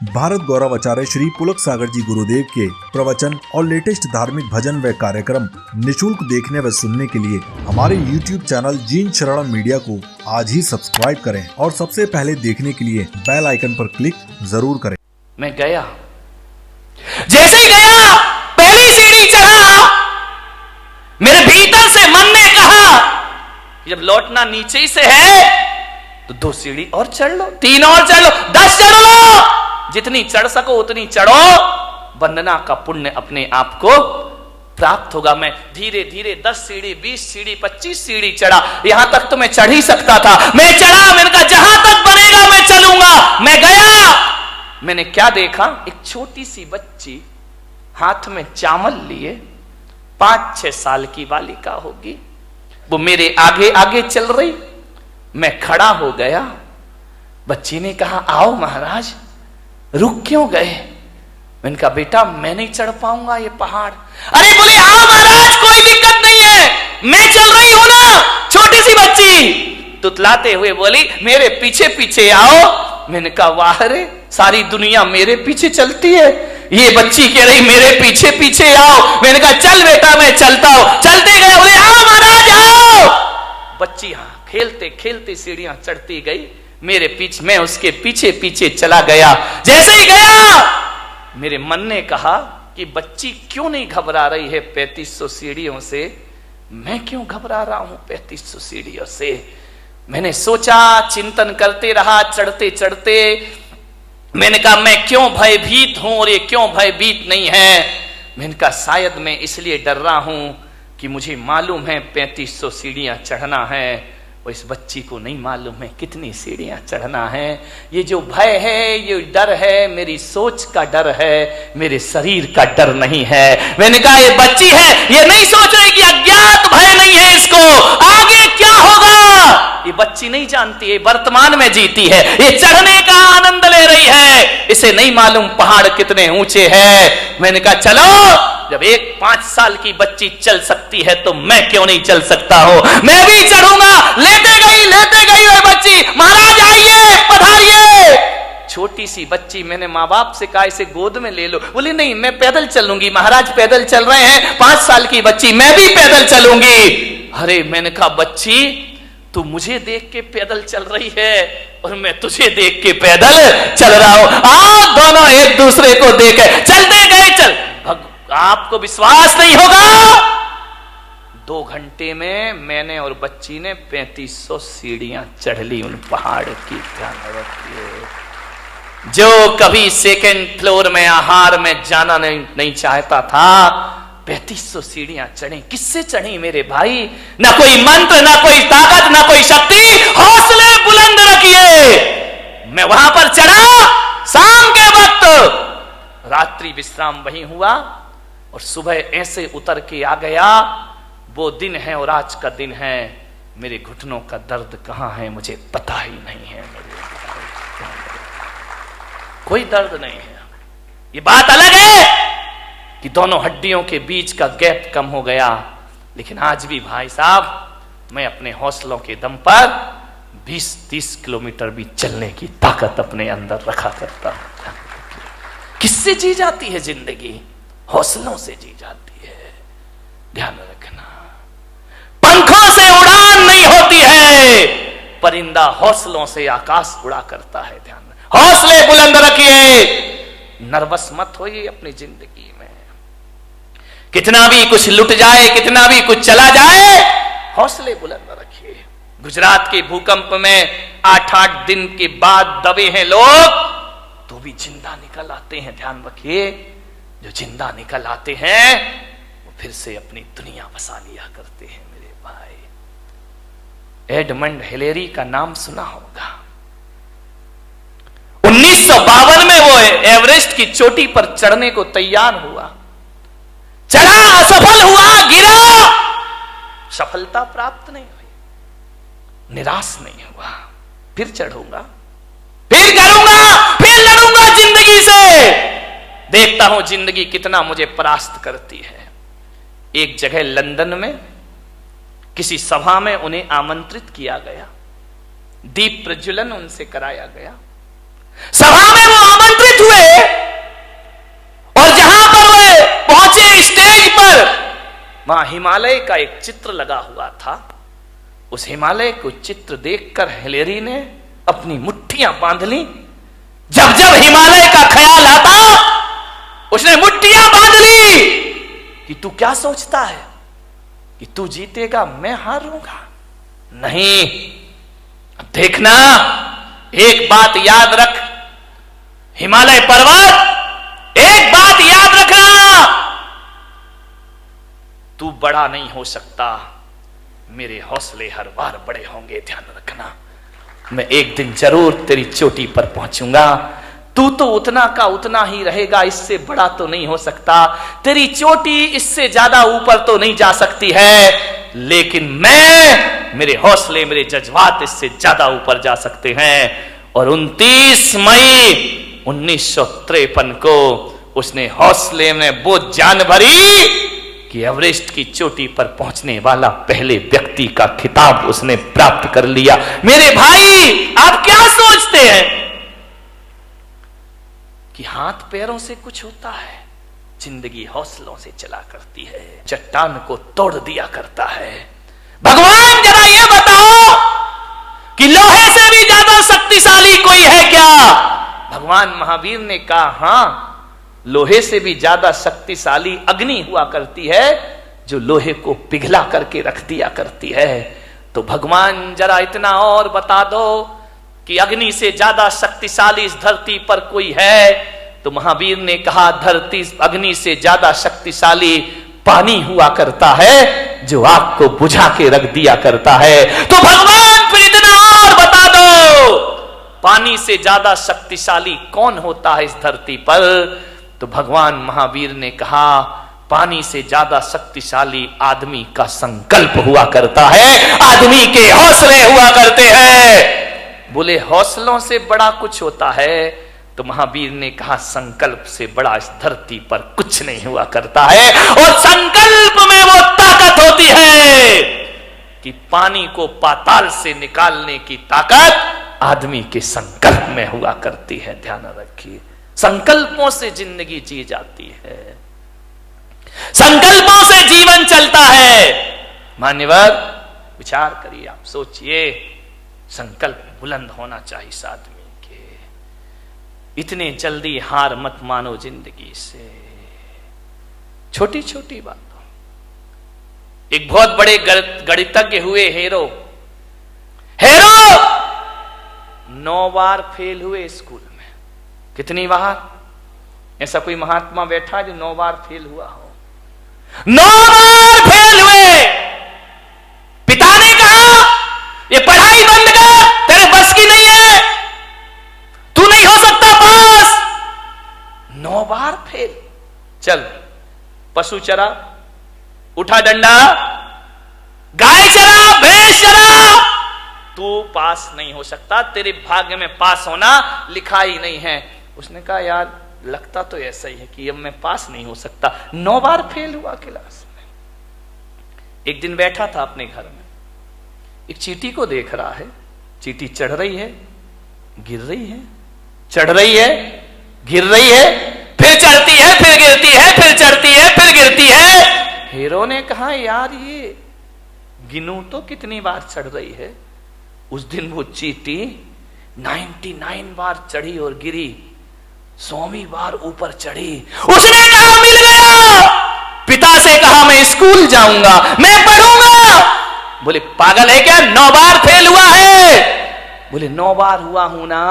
भारत गौरव आचार्य श्री पुलक सागर जी गुरुदेव के प्रवचन और लेटेस्ट धार्मिक भजन व कार्यक्रम निशुल्क देखने व सुनने के लिए हमारे YouTube चैनल जीन शरणम मीडिया को आज ही सब्सक्राइब करें और सबसे पहले देखने के लिए बेल आइकन पर क्लिक जरूर करें। मैं गया, जैसे ही गया पहली सीढ़ी चढ़ा, मेरे भीतर से मन ने कहा जब लौटना नीचे ही से है तो 2 सीढ़ी और चढ़ लो, 3 और चढ़ लो, 10 चढ़ लो, जितनी चढ़ सको उतनी चढ़ो, वंदना का पुण्य अपने आप को प्राप्त होगा। मैं धीरे धीरे 10 सीढ़ी, 20 सीढ़ी, 25 सीढ़ी चढ़ा, यहां तक तो मैं चढ़ ही सकता था। मैं चढ़ा, मैंने कहा जहां तक बनेगा मैं चलूंगा। मैं गया, मैंने क्या देखा, एक छोटी सी बच्ची हाथ में चावल लिए, 5-6 साल की बालिका होगी, वो मेरे आगे आगे चल रही, मैं खड़ा हो गया। बच्ची ने कहा आओ महाराज, रुक क्यों गए? मैंने कहा बेटा मैं नहीं चढ़ पाऊंगा ये पहाड़। अरे बोले आओ महाराज कोई दिक्कत नहीं है, मैं चल रही हूं ना। छोटी सी बच्ची तुतलाते हुए बोली मेरे पीछे पीछे आओ। मैंने कहा वाह रे, सारी दुनिया मेरे पीछे चलती है, ये बच्ची कह रही मेरे पीछे पीछे आओ। मैंने कहा चल बेटा मैं चलता हूं। चलते गए, बोले आओ महाराज आओ। बच्ची खेलते खेलते सीढ़ियां चढ़ती गई, मेरे पीछे, मैं उसके पीछे पीछे चला गया। जैसे ही गया मेरे मन ने कहा कि बच्ची क्यों नहीं घबरा रही है 3500 सीढ़ियों से, मैं क्यों घबरा रहा हूं 3500 सीढ़ियों से। मैंने सोचा, चिंतन करते रहा चढ़ते चढ़ते। मैंने कहा मैं क्यों भयभीत हूं और ये क्यों भयभीत नहीं है। मैंने कहा शायद मैं इसलिए डर रहा हूं कि मुझे मालूम है 3500 सीढ़ियां चढ़ना है, और इस बच्ची को नहीं मालूम है कितनी सीढ़ियां चढ़ना है। ये जो भय है, ये डर है, मेरी सोच का डर है, मेरे शरीर का डर नहीं है। मैंने कहा ये बच्ची है, ये नहीं सोच रही कि अज्ञात भय नहीं है इसको, आगे क्या होगा ये बच्ची नहीं जानती है, वर्तमान में जीती है, ये चढ़ने का आनंद ले रही है, इसे नहीं मालूम पहाड़ कितने ऊंचे हैं। मैंने कहा चलो, जब एक 5 साल की बच्ची चल सकती है तो मैं क्यों नहीं चल सकता हूं, मैं भी चढ़ूंगा। लेते गई वो बच्ची, महाराज आइए पधारिए। छोटी सी बच्ची, मैंने माँ बाप से कहा इसे गोद में ले लो, बोली नहीं मैं पैदल चलूंगी। महाराज पैदल चल रहे हैं, 5 साल की बच्ची, मैं भी पैदल चलूंगी। अरे मैंने कहा बच्ची तू मुझे देख के पैदल चल रही है और मैं तुझे देख के पैदल चल रहा हूं, आओ दोनों एक दूसरे को देखे चलते गए। चल आपको विश्वास नहीं होगा, 2 घंटे में मैंने और बच्ची ने 3500 सीढ़ियां चढ़ ली उन पहाड़ की। जो कभी 2nd फ्लोर में आहार में जाना नहीं चाहता था, 3500 सीढ़ियां चढ़ी। किससे चढ़ी मेरे भाई? ना कोई मंत्र, ना कोई ताकत, ना कोई शक्ति, हौसले बुलंद रखिए। मैं वहां पर चढ़ा, शाम के वक्त रात्रि विश्राम वहीं हुआ और सुबह ऐसे उतर के आ गया। वो दिन है और आज का दिन है, मेरे घुटनों का दर्द कहां है मुझे पता ही नहीं है। कोई दर्द नहीं है। ये बात अलग है कि दोनों हड्डियों के बीच का गैप कम हो गया, लेकिन आज भी भाई साहब मैं अपने हौसलों के दम पर 20-30 किलोमीटर भी चलने की ताकत अपने अंदर रखा करता हूं। किससे जी जाती है जिंदगी? हौसलों से जी जाती है। ध्यान रखना, पंखों से उड़ान नहीं होती है, परिंदा हौसलों से आकाश उड़ा करता है। ध्यान, हौसले बुलंद रखिए, नर्वस मत होइए अपनी जिंदगी में। कितना भी कुछ लुट जाए, कितना भी कुछ चला जाए, हौसले बुलंद रखिए। गुजरात के भूकंप में 8-8 दिन के बाद दबे हैं लोग, तो भी जिंदा निकल आते हैं। ध्यान रखिए, जो जिंदा निकल आते हैं वो फिर से अपनी दुनिया बसा लिया करते हैं मेरे भाई। एडमंड हिलेरी का नाम सुना होगा। 1952 में वो एवरेस्ट की चोटी पर चढ़ने को तैयार हुआ, चढ़ा, असफल हुआ, गिरा, सफलता प्राप्त नहीं हुई, निराश नहीं हुआ, फिर चढ़ूंगा, फिर करूंगा, फिर लड़ूंगा जिंदगी से। देखता हूं जिंदगी कितना मुझे परास्त करती है। एक जगह लंदन में किसी सभा में उन्हें आमंत्रित किया गया, दीप प्रज्वलन उनसे कराया गया। सभा में वो आमंत्रित हुए, वहां हिमालय का एक चित्र लगा हुआ था। उस हिमालय को चित्र देखकर हिलेरी ने अपनी मुट्ठियां बांध ली। जब जब हिमालय का ख्याल आता उसने मुट्ठियां बांध ली कि तू क्या सोचता है कि तू जीतेगा, मैं हारूंगा? नहीं, अब देखना, एक बात याद रख हिमालय पर्वत, एक बात याद रखना, तू बड़ा नहीं हो सकता, मेरे हौसले हर बार बड़े होंगे। ध्यान रखना, मैं एक दिन जरूर तेरी चोटी पर पहुंचूंगा। तू तो उतना का उतना ही रहेगा, इससे बड़ा तो नहीं हो सकता। तेरी चोटी इससे ज्यादा ऊपर तो नहीं जा सकती है, लेकिन मेरे हौसले, मेरे जज्बात इससे ज्यादा ऊपर जा सकते हैं। और 29 मई 1953 को उसने हौसले में वो जान भरी कि एवरेस्ट की चोटी पर पहुंचने वाला पहले व्यक्ति का खिताब उसने प्राप्त कर लिया। मेरे भाई, आप क्या सोचते हैं कि हाथ पैरों से कुछ होता है? जिंदगी हौसलों से चला करती है, चट्टान को तोड़ दिया करता है। भगवान जरा ये बताओ कि लोहे से भी ज्यादा शक्तिशाली कोई है क्या? भगवान महावीर ने कहा, हां, लोहे से भी ज्यादा शक्तिशाली अग्नि हुआ करती है, जो लोहे को पिघला करके रख दिया करती है। तो भगवान जरा इतना और बता दो कि अग्नि से ज्यादा शक्तिशाली इस धरती पर कोई है? तो महावीर ने कहा, धरती अग्नि से ज्यादा शक्तिशाली पानी हुआ करता है, जो आग को बुझा के रख दिया करता है। तो भगवान फिर इतना और बता दो, पानी से ज्यादा शक्तिशाली कौन होता है इस धरती पर? तो भगवान महावीर ने कहा, पानी से ज्यादा शक्तिशाली आदमी का संकल्प हुआ करता है, आदमी के हौसले हुआ करते हैं। बोले हौसलों से बड़ा कुछ होता है? तो महावीर ने कहा, संकल्प से बड़ा इस धरती पर कुछ नहीं हुआ करता है। और संकल्प में वो ताकत होती है कि पानी को पाताल से निकालने की ताकत आदमी के संकल्प में हुआ करती है। ध्यान रखिए, संकल्पों से जिंदगी जी जाती है, संकल्पों से जीवन चलता है। मान्यवर, विचार करिए, आप सोचिए, संकल्प बुलंद होना चाहिए इस आदमी के। इतने जल्दी हार मत मानो जिंदगी से, छोटी छोटी बातों। एक बहुत बड़े गणितज्ञ हुए हेरो 9 बार फेल हुए स्कूल में। कितनी बार? ऐसा कोई महात्मा बैठा जो 9 बार फेल हुआ हो? 9 बार फेल हुए। पिता ने कहा, ये पढ़ाई बंद कर, तेरे बस की नहीं है, तू नहीं हो सकता पास। 9 बार फेल। चल, पशु चरा, उठा डंडा, गाय चरा, भैंस चरा, तू पास नहीं हो सकता, तेरे भाग्य में पास होना लिखा ही नहीं है। उसने कहा, यार लगता तो ऐसा ही है कि अब मैं पास नहीं हो सकता। 9 बार फेल हुआ क्लास में। एक दिन बैठा था अपने घर में, एक चींटी को देख रहा है। चींटी चढ़ रही है, गिर रही है, चढ़ रही है, गिर रही है, फिर चढ़ती है, फिर गिरती है, फिर चढ़ती है, फिर गिरती है। हीरो ने कहा, यार ये गिनूं तो कितनी बार चढ़ रही है। उस दिन वो चींटी 99 बार चढ़ी और गिरी, 100वीं बार ऊपर चढ़ी। उसने कहा, मिल गया। पिता से कहा, मैं स्कूल जाऊंगा, मैं पढ़ूंगा। बोले पागल है क्या, 9 बार फेल हुआ है? बोले 9 बार हुआ हूं ना,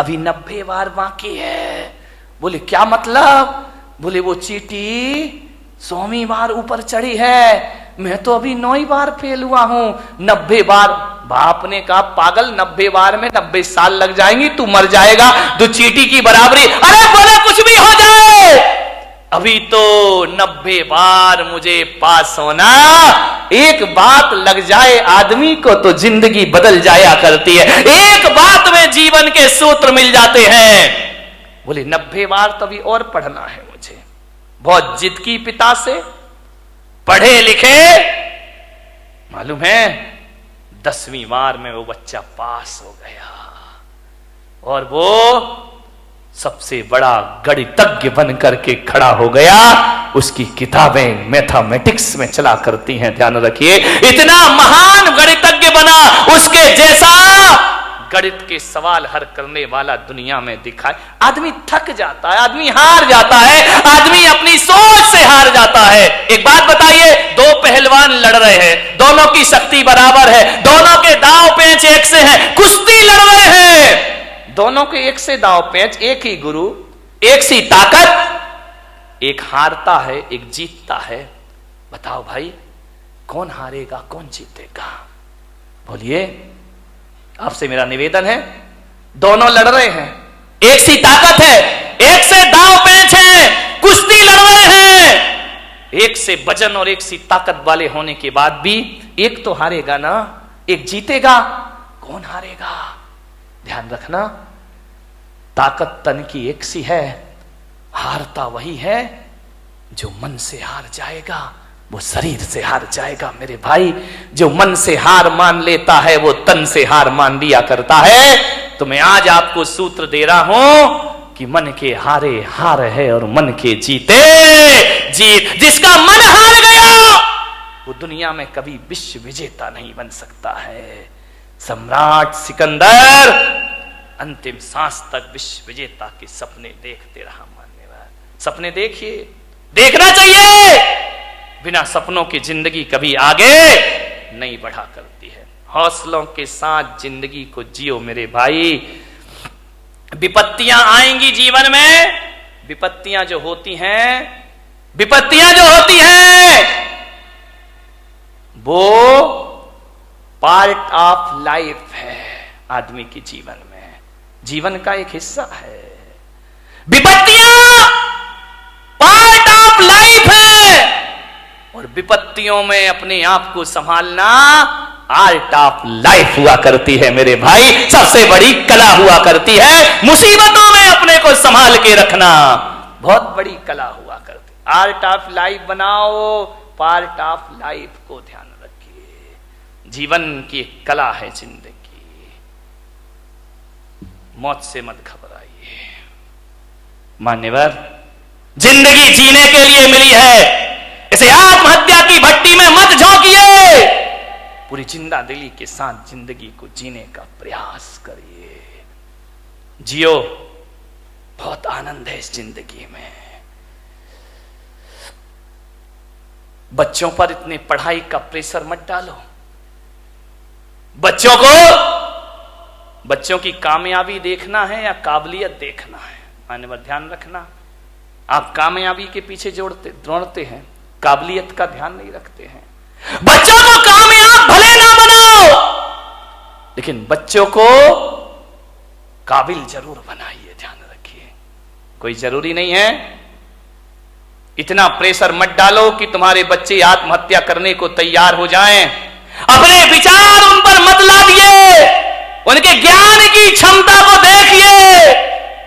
अभी 90 बार बाकी है। बोले क्या मतलब? बोले वो चींटी 100वीं बार ऊपर चढ़ी है, मैं तो अभी 9 बार फेल हुआ हूं, 90 बार। बाप ने कहा, पागल, 90 बार में 90 साल लग जाएंगी, तू मर जाएगा, तो चींटी की बराबरी। अरे बोले कुछ भी हो जाए, अभी तो 90 बार मुझे पास होना। एक बात लग जाए आदमी को तो जिंदगी बदल जाया करती है, एक बात में जीवन के सूत्र मिल जाते हैं। बोले 90 बार तभी और पढ़ना है मुझे। बहुत जिद की पिता से, पढ़े लिखे, मालूम है 10वीं बार में वो बच्चा पास हो गया। और वो सबसे बड़ा गणितज्ञ बन करके खड़ा हो गया। उसकी किताबें मैथमेटिक्स में चला करती हैं, ध्यान रखिए। इतना महान गणितज्ञ बना, उसके जैसा गणित के सवाल हल करने वाला दुनिया में दिखाए। आदमी थक जाता है, आदमी हार जाता है, आदमी अपनी सोच से हार जाता है। एक बात बताइए, दो पहलवान लड़ रहे हैं, दोनों की शक्ति बराबर है, दोनों के दांव पेंच एक से हैं, कुश्ती लड़ रहे हैं, दोनों के एक से दांव पेंच, एक ही गुरु, एक सी ताकत, एक हारता है एक जीतता है। बताओ भाई, कौन हारेगा कौन जीतेगा? बोलिए। आपसे मेरा निवेदन है, दोनों लड़ रहे हैं, एक सी ताकत है, एक से दांव पेंच है, कुश्ती लड़ रहे हैं, एक से वजन और एक सी ताकत वाले होने के बाद भी एक तो हारेगा ना, एक जीतेगा। कौन हारेगा? ध्यान रखना, ताकत तन की एक सी है, हारता वही है जो मन से हार जाएगा, वो शरीर से हार जाएगा। मेरे भाई, जो मन से हार मान लेता है वो तन से हार मान लिया करता है। तो मैं आज आपको सूत्र दे रहा हूं कि मन के हारे हार है और मन के जीते जीत। जिसका मन हार गया वो दुनिया में कभी विश्व विजेता नहीं बन सकता है। सम्राट सिकंदर अंतिम सांस तक विश्व विजेता के सपने देखते रहा। मान्यवर, सपने देखिए, देखना चाहिए। बिना सपनों की जिंदगी कभी आगे नहीं बढ़ा करती है। हौसलों के साथ जिंदगी को जियो मेरे भाई। विपत्तियां आएंगी जीवन में, विपत्तियां जो होती हैं वो पार्ट ऑफ लाइफ है आदमी के जीवन में, जीवन का एक हिस्सा है। विपत्तियां पार्ट ऑफ लाइफ है और विपत्तियों में अपने आप को संभालना आर्ट ऑफ लाइफ हुआ करती है मेरे भाई। सबसे बड़ी कला हुआ करती है मुसीबतों में अपने को संभाल के रखना, बहुत बड़ी कला हुआ करती। आर्ट ऑफ लाइफ बनाओ, पार्ट ऑफ लाइफ को ध्यान रखिए। जीवन की एक कला है जिंदगी। मौत से मत घबराइए मान्यवर, जिंदगी जीने के लिए मिली है, इसे आत्महत्या की भट्टी में मत झोंकिए। पूरी जिंदा दिली के साथ जिंदगी को जीने का प्रयास करिए। जियो, बहुत आनंद है इस जिंदगी में। बच्चों पर इतने पढ़ाई का प्रेशर मत डालो। बच्चों की कामयाबी देखना है या काबिलियत देखना है? मान्यवर ध्यान रखना, आप कामयाबी के पीछे दौड़ते हैं, काबिलियत का ध्यान नहीं रखते हैं। बच्चों को कामयाब भले ना बनाओ, लेकिन बच्चों को काबिल जरूर बनाइए, ध्यान रखिए। कोई जरूरी नहीं है, इतना प्रेशर मत डालो कि तुम्हारे बच्चे आत्महत्या करने को तैयार हो जाएं। अपने विचार उन पर मत लादिए, उनके ज्ञान की क्षमता को देखिए।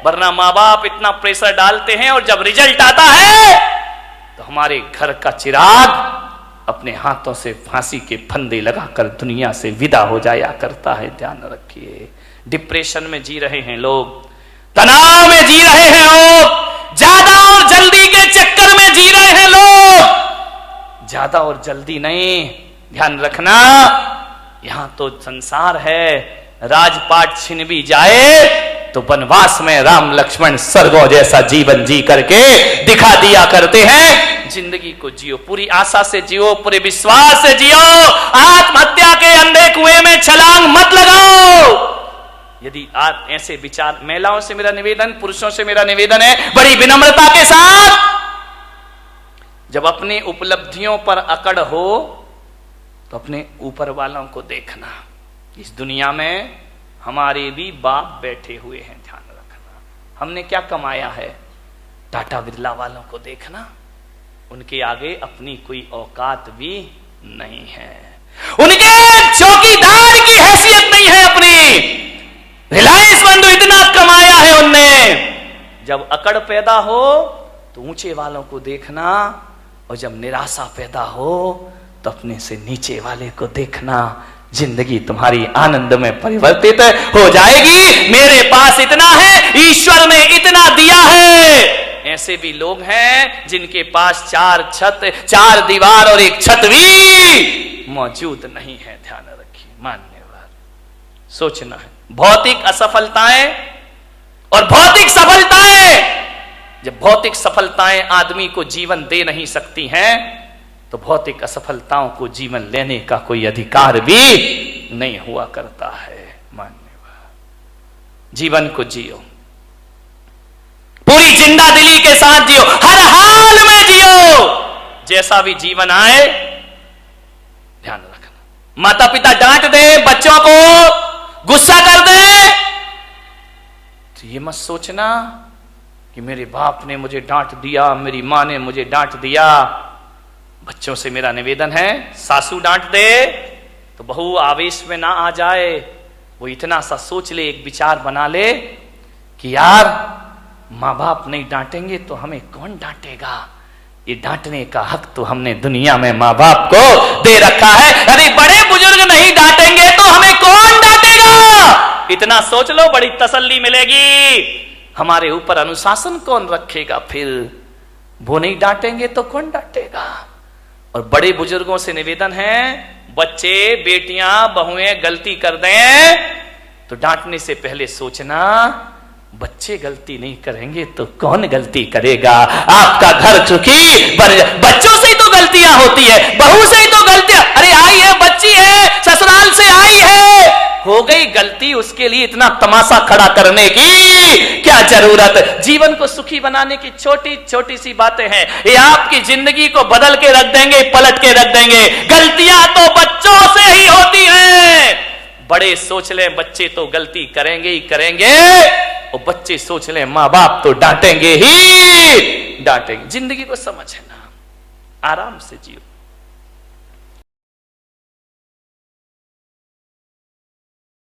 वरना माँ बाप इतना प्रेशर डालते हैं और जब रिजल्ट आता है तो हमारे घर का चिराग अपने हाथों से फांसी के फंदे लगाकर दुनिया से विदा हो जाया करता है। ध्यान रखिए। डिप्रेशन में जी रहे हैं लोग, तनाव में जी रहे हैं लोग, ज्यादा और जल्दी के चक्कर में जी रहे हैं लोग। ज्यादा और जल्दी नहीं, ध्यान रखना। यहां तो संसार है, राजपाट छिन भी जाए तो वनवास में राम लक्ष्मण स्वर्गों जैसा जीवन जी करके दिखा दिया करते हैं। जिंदगी को जियो, पूरी आशा से जियो, पूरे विश्वास से जियो। आत्महत्या के अंधे कुएं में छलांग मत लगाओ। यदि आप ऐसे विचार, महिलाओं से मेरा निवेदन, पुरुषों से मेरा निवेदन है, बड़ी विनम्रता के साथ, जब अपनी उपलब्धियों पर अकड़ हो तो अपने ऊपर वालों को देखना। इस दुनिया में हमारे भी बाप बैठे हुए हैं, ध्यान रखना। हमने क्या कमाया है? टाटा बिरला वालों को देखना, उनके आगे अपनी कोई औकात भी नहीं है, उनके चौकीदार की हैसियत नहीं है अपनी। रिलायंस बंधु इतना कमाया है उनने। जब अकड़ पैदा हो तो ऊंचे वालों को देखना, और जब निराशा पैदा हो तो अपने से नीचे वाले को देखना। जिंदगी तुम्हारी आनंद में परिवर्तित हो जाएगी। मेरे पास इतना है, ईश्वर ने इतना दिया है। ऐसे भी लोग हैं जिनके पास 4 छत, 4 दीवार और 1 छत भी मौजूद नहीं है। ध्यान रखिए, मान्यवर सोचना है। भौतिक असफलताएं और भौतिक सफलताएं, जब भौतिक सफलताएं आदमी को जीवन दे नहीं सकती हैं, तो भौतिक असफलताओं को जीवन लेने का कोई अधिकार भी नहीं हुआ करता है। मान्यवर जीवन को जियो, पूरी जिंदा दिली के साथ जियो, हर हाल में जियो। जैसा भी जीवन आए, ध्यान रखना। माता पिता डांट दे बच्चों को, गुस्सा कर दे, तो ये मत सोचना कि मेरे बाप ने मुझे डांट दिया, मेरी मां ने मुझे डांट दिया। बच्चों से मेरा निवेदन है, सासू डांट दे तो बहू आवेश में ना आ जाए। वो इतना सा सोच ले, एक विचार बना ले कि यार माँ बाप नहीं डांटेंगे तो हमें कौन डांटेगा। ये डांटने का हक तो हमने दुनिया में माँ बाप को दे रखा है। यदि बड़े बुजुर्ग नहीं डांटेंगे तो हमें कौन डांटेगा। इतना सोच लो, बड़ी तसल्ली मिलेगी। हमारे ऊपर अनुशासन कौन रखेगा फिर? वो नहीं डांटेंगे तो कौन डांटेगा। और बड़े बुजुर्गों से निवेदन है, बच्चे बेटियां बहुएं गलती कर दें तो डांटने से पहले सोचना, बच्चे गलती नहीं करेंगे तो कौन गलती करेगा। आपका घर चुकी बच्चों से ही तो गलतियां होती है, बहू से ही तो गलतियां। अरे आई है, बच्ची है, ससुराल से आई है, हो गई गलती, उसके लिए इतना तमाशा खड़ा करने की क्या जरूरत। जीवन को सुखी बनाने की छोटी छोटी सी बातें हैं, ये आपकी जिंदगी को बदल के रख देंगे, पलट के रख देंगे। गलतियां तो बच्चों से ही होती हैं। बड़े सोच लें बच्चे तो गलती करेंगे ही करेंगे, और बच्चे सोच लें माँ बाप तो डांटेंगे ही डांटेंगे। जिंदगी को समझना, आराम से जियो।